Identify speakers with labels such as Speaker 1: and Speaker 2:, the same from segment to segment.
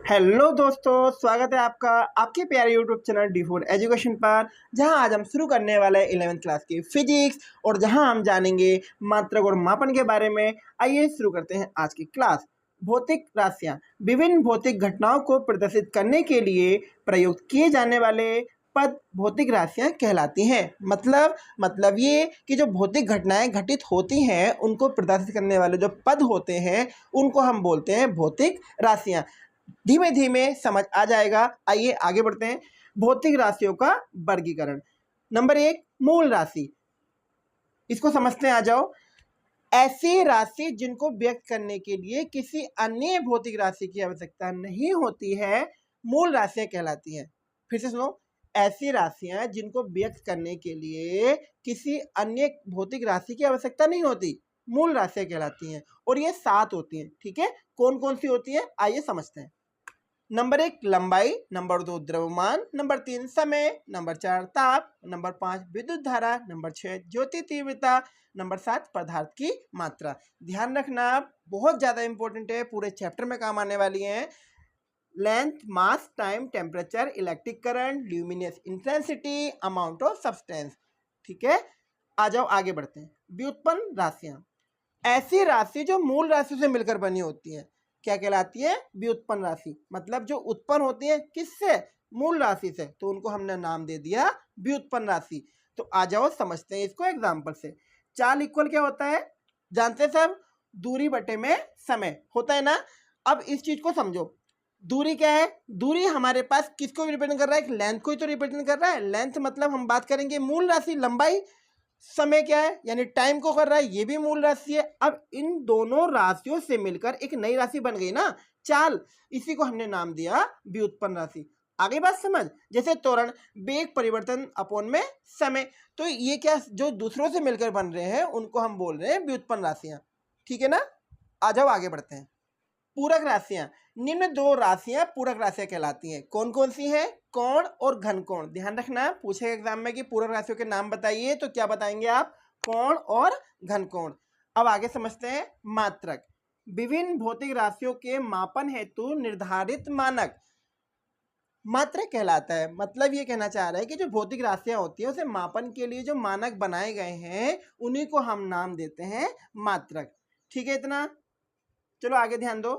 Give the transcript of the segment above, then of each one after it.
Speaker 1: Hello दोस्तों, स्वागत है आपका आपके प्यारे यूट्यूब चैनल D4 एजुकेशन पर, जहां आज हम शुरू करने वाले हैं 11वीं क्लास की फिजिक्स और जहां हम जानेंगे मात्रक और मापन के बारे में। आइए शुरू करते हैं आज की क्लास। भौतिक राशियां विभिन्न भौतिक घटनाओं को प्रदर्शित करने के लिए प्रयुक्त किए जाने वाले पद भौतिक राशियां कहलाती हैं। मतलब ये कि जो भौतिक घटनाएं घटित होती हैं उनको प्रदर्शित करने वाले जो पद होते हैं उनको हम बोलते हैं भौतिक राशियां। धीमे धीमे समझ आ जाएगा। आइए आगे बढ़ते हैं। भौतिक राशियों का वर्गीकरण। नंबर 1, मूल राशि। इसको समझते हैं, आ जाओ। ऐसी राशि जिनको व्यक्त करने के लिए किसी अन्य भौतिक राशि की आवश्यकता नहीं होती है, मूल राशियां कहलाती हैं। फिर से सुनो, ऐसी राशियां जिनको व्यक्त करने के लिए किसी अन्य भौतिक राशि की आवश्यकता नहीं होती, मूल राशियां कहलाती हैं। और ये 7 होती हैं। ठीक है, कौन कौन सी होती है आइए समझते हैं। नंबर 1 लंबाई, नंबर 2 द्रव्यमान, नंबर 3 समय, नंबर 4 ताप, नंबर 5 विद्युत धारा, नंबर 6 ज्योति तीव्रता, नंबर 7 पदार्थ की मात्रा। ध्यान रखना, बहुत ज़्यादा इंपॉर्टेंट है, पूरे चैप्टर में काम आने वाली है। Length, mass, time, temperature, electric current, luminous intensity, amount of substance. ठीक है, आ जाओ आगे बढ़ते हैं। व्युत्पन्न राशियां, ऐसी राशि जो मूल राशि से मिलकर बनी होती है, क्या कहलाती है? व्युत्पन्न राशि। मतलब जो उत्पन्न होती है किससे? मूल राशि से, तो उनको हमने नाम दे दिया व्युत्पन्न राशि। तो आ जाओ समझते हैं इसको एग्जाम्पल से। चाल इक्वल क्या होता है? जानते हैं सब, दूरी बटे में समय होता है ना। अब इस चीज को समझो, दूरी क्या है? दूरी हमारे पास किसको रिप्रेजेंट कर रहा है? लेंथ को ही तो रिप्रेजेंट कर रहा है। लेंथ मतलब हम बात करेंगे मूल राशि लंबाई। समय क्या है? यानी टाइम को कर रहा है, ये भी मूल राशि है। अब इन दोनों राशियों से मिलकर एक नई राशि बन गई ना, चाल। इसी को हमने नाम दिया व्युत्पन्न राशि। आगे बात समझ, जैसे त्वरण, वेग परिवर्तन अपोन में समय। तो ये क्या, जो दूसरों से मिलकर बन रहे हैं उनको हम बोल रहे हैं व्युत्पन्न राशियां। ठीक है ना, आ जाओ आगे बढ़ते हैं। पूरक राशियां, निम्न 2 राशियां पूरक राशियां कहलाती हैं। कौन कौन सी हैं? कोण और घन कोण। ध्यान रखना, पूछेगा एग्जाम में कि पूरक राशियों के नाम बताइए, तो क्या बताएंगे आप? कोण और घन कोण। अब आगे समझते हैं मात्रक। विभिन्न भौतिक राशियों के मापन हेतु निर्धारित मानक मात्रक कहलाता है। मतलब ये कहना चाह रहा है कि जो भौतिक राशियां होती है उसे मापन के लिए जो मानक बनाए गए हैं उन्हीं को हम नाम देते हैं मात्रक। ठीक है इतना, चलो आगे ध्यान दो।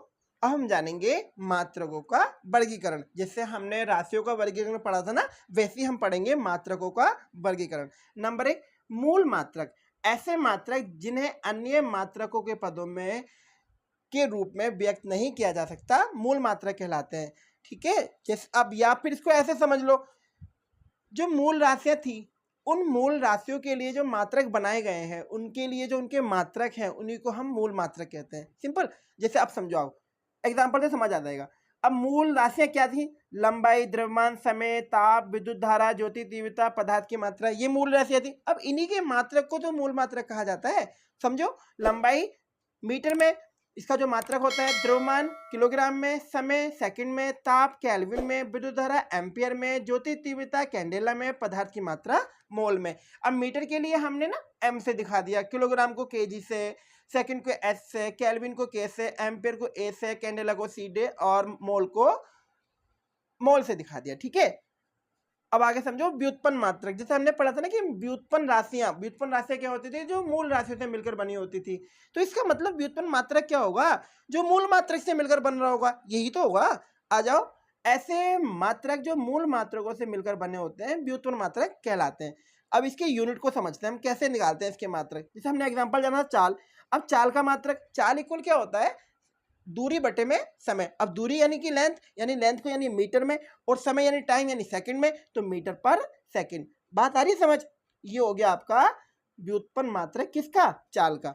Speaker 1: अब हम जानेंगे मात्रकों का वर्गीकरण। जैसे हमने राशियों का वर्गीकरण पढ़ा था ना, वैसे ही हम पढ़ेंगे मात्रकों का वर्गीकरण। नंबर 1 मूल मात्रक, ऐसे मात्रक जिन्हें अन्य मात्रकों के पदों में के रूप में व्यक्त नहीं किया जा सकता, मूल मात्रक कहलाते हैं। ठीक है, जैसे अब या फिर इसको ऐसे समझ लो, जो मूल राशियां थी उन मूल राशियों के लिए जो मात्रक बनाए गए हैं उनके लिए जो उनके मात्रक हैं उन्हीं को हम मूल मात्रक कहते हैं। सिंपल, जैसे आप समझाओ, एग्जाम्पल से समझ आ जाएगा। अब मूल राशियां क्या थी? लंबाई, द्रव्यमान, समय, ताप, विद्युत धारा, ज्योति तीव्रता, पदार्थ की मात्रा, ये मूल राशियां थी। अब इन्हीं के मात्रक को तो मूल मात्रक कहा जाता है। समझो, लंबाई मीटर में, इसका जो मात्रक होता है द्रव्यमान किलोग्राम में, समय सेकंड में, ताप केल्विन में, विद्युत धारा एम्पियर में, ज्योति तीव्रता कैंडेला में, पदार्थ की मात्रा मोल में। अब मीटर के लिए हमने ना एम से दिखा दिया, किलोग्राम को केजी से, सेकंड को एस से, केल्विन को के से, एम्पियर को ए से, कैंडेला को सी से और मोल को मोल से दिखा दिया। ठीक है, अब आगे समझो व्युत्पन्न मात्रक। जैसे हमने पढ़ा था ना कि व्युत्पन्न राशियां क्या होती थी? जो मूल राशियों से मिलकर बनी होती थी। तो इसका मतलब व्युत्पन्न मात्रक क्या होगा? जो मूल मात्रक से मिलकर बन रहा होगा, यही तो होगा। आ जाओ, ऐसे मात्रक जो मूल मात्रकों से मिलकर बने होते हैं व्युत्पन्न मात्रक कहलाते हैं। अब इसके यूनिट को समझते हैं, हम कैसे निकालते हैं इसके मात्रक। जैसे हमने एग्जाम्पल जाना चाल। अब चाल का मात्रक, चाल इक्वल क्या होता है? दूरी बटे में समय। अब दूरी यानी कि लेंथ, यानी लेंथ को यानी मीटर में, और समय यानी टाइम यानी सेकंड में, तो मीटर पर सेकंड। बात आ रही समझ? ये हो गया आपका व्युत्पन्न मात्रक किसका? चाल का।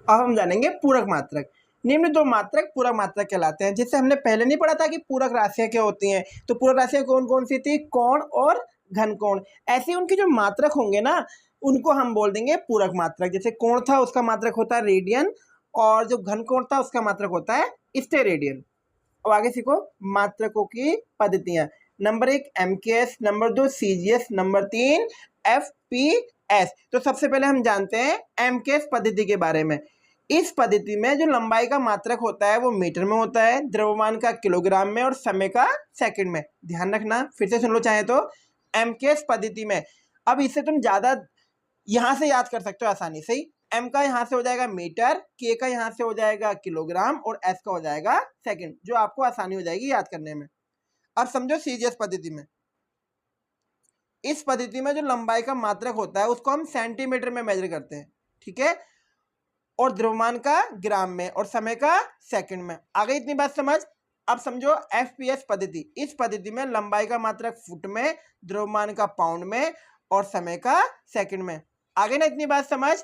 Speaker 1: अब हम जानेंगे पूरक मात्रक। निम्न 2 मात्रक पूरक मात्रक कहलाते हैं। जैसे हमने पहले नहीं पढ़ा था कि पूरक राशियां क्या होती हैं, तो पूरक राशियां कौन कौन सी थी? कोण और घन कोण। ऐसे उनके जो मात्रक होंगे ना उनको हम बोल देंगे पूरक मात्रक। जैसे कोण था उसका मात्रक होता है रेडियन, और जो घन कोण था उसका मात्रक होता है स्टेरेडियन। अब आगे सीखो मात्रकों की पद्धतियां। Number 1 MKS, number 2 CGS, number 3 FPS। तो सबसे पहले हम जानते हैं MKS पद्धति के बारे में। इस पद्धति में जो लंबाई का मात्रक होता है वो मीटर में होता है, द्रव्यमान का किलोग्राम में और समय का सेकंड में। ध्यान रखना, फिर से सुन लो चाहे तो, एमकेएस पद्धति में। अब इसे तुम ज़्यादा यहाँ से याद कर सकते हो आसानी से ही। एम का यहाँ से हो जाएगा मीटर, के का यहाँ से हो जाएगा किलोग्राम और एस का हो जाएगा सेकंड, जो आपको आसानी हो जाएगी याद करने में। अब समझो सीजीएस पद्धति में। इस पद्धति में जो लंबाई का मात्रक होता है उसको हम सेंटीमीटर में मेजर करते हैं, ठीक है, और द्रव्यमान का ग्राम में और समय का सेकंड में। आ गई इतनी बात समझ। अब समझो एफपीएस पद्धति। इस पद्धति में लंबाई का मात्रक फुट में, द्रव्यमान का पाउंड में और समय का सेकंड में। आ गई ना इतनी बात समझ।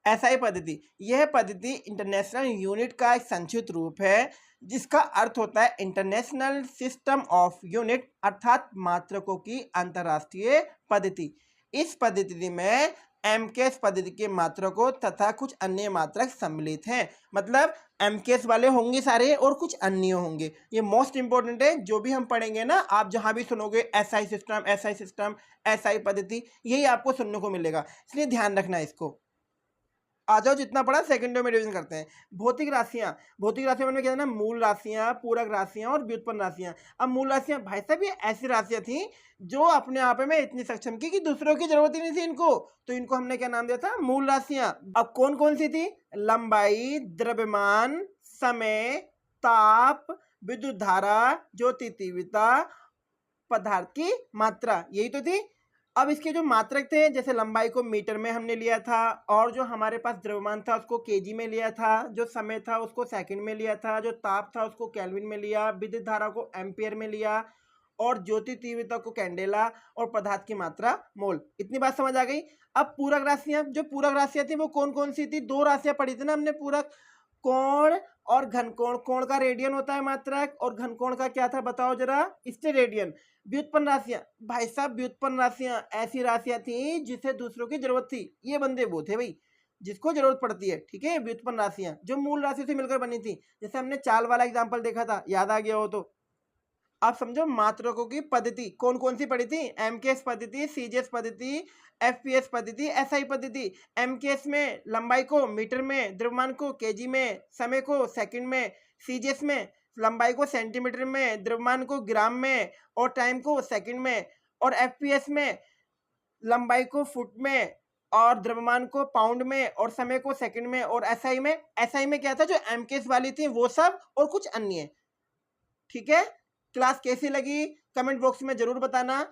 Speaker 1: एसआई पद्धति, यह पद्धति इंटरनेशनल यूनिट का एक संक्षिप्त रूप है जिसका अर्थ होता है इंटरनेशनल सिस्टम ऑफ यूनिट, अर्थात मात्रकों की अंतरराष्ट्रीय पद्धति। इस पद्धति में एमकेएस पद्धति के मात्रकों तथा कुछ अन्य मात्रक सम्मिलित हैं। मतलब एमकेएस वाले होंगे सारे और कुछ अन्य होंगे। ये मोस्ट इंपॉर्टेंट है, जो भी हम पढ़ेंगे ना, आप जहां भी सुनोगे एसआई सिस्टम, एसआई पद्धति, यही आपको सुनने को मिलेगा, इसलिए ध्यान रखना इसको। आ जाओ, जितना पढ़ा सेकंडों में डिवीजन करते हैं। भौतिक राशियां में क्या है ना, मूल राशियां, पूरक राशियां और व्युत्पन्न राशियां। अब मूल राशियां भाई साहब ये ऐसी राशियां थी जो अपने आप में इतनी सक्षम की कि दूसरों की जरूरत ही नहीं थी इनको, तो इनको हमने क्या नाम दिया था, मूल राशियां। अब कौन कौन सी थी, लंबाई, द्रव्यमान, समय, ताप, विद्युत धारा, ज्योति तीव्रता, पदार्थ की मात्रा, यही तो थी। अब इसके जो मात्रक थे, जैसे लंबाई को मीटर में हमने लिया था, और जो हमारे पास द्रव्यमान था उसको केजी में लिया था, जो समय था उसको सेकंड में लिया था, जो ताप था उसको केल्विन में लिया, विद्युत धारा को एम्पियर में लिया, और ज्योति तीव्रता को कैंडेला, और पदार्थ की मात्रा मोल। इतनी बात समझ आ गई। अब पूरक राशियां, जो पूरक राशियां थी वो कौन कौन सी थी, दो राशियां पढ़ी थी ना हमने पूरक, कोण और घनकोण। कोण का रेडियन होता है मात्रक, और घनकोण का क्या था बताओ जरा, स्टेरेडियन। व्युत्पन्न राशियां, भाई साहब व्युत्पन्न राशियां ऐसी राशियां थी जिसे दूसरों की जरूरत थी, ये बंदे वो थे भाई जिसको जरूरत पड़ती है, ठीक है। व्युत्पन्न राशियां जो मूल राशि से मिलकर बनी थी, जैसे हमने चाल वाला एग्जांपल देखा था, याद आ गया हो तो। आप समझो मात्रकों की पद्धति कौन कौन सी पढ़ी थी, एमकेएस पद्धति, सीजीएस पद्धति, एफपीएस पद्धति, एसआई पद्धति। एमकेएस में लंबाई को मीटर में, द्रव्यमान को केजी में, समय को सेकंड में। सीजीएस में लंबाई को सेंटीमीटर में, द्रव्यमान को ग्राम में और टाइम को सेकंड में। और एफपीएस में लंबाई को फुट में और द्रव्यमान को पाउंड में और समय को सेकंड में। और एसआई में क्या था, जो एमकेएस वाली थी वो सब और कुछ अन्य, ठीक है। क्लास कैसी लगी कमेंट बॉक्स में जरूर बताना।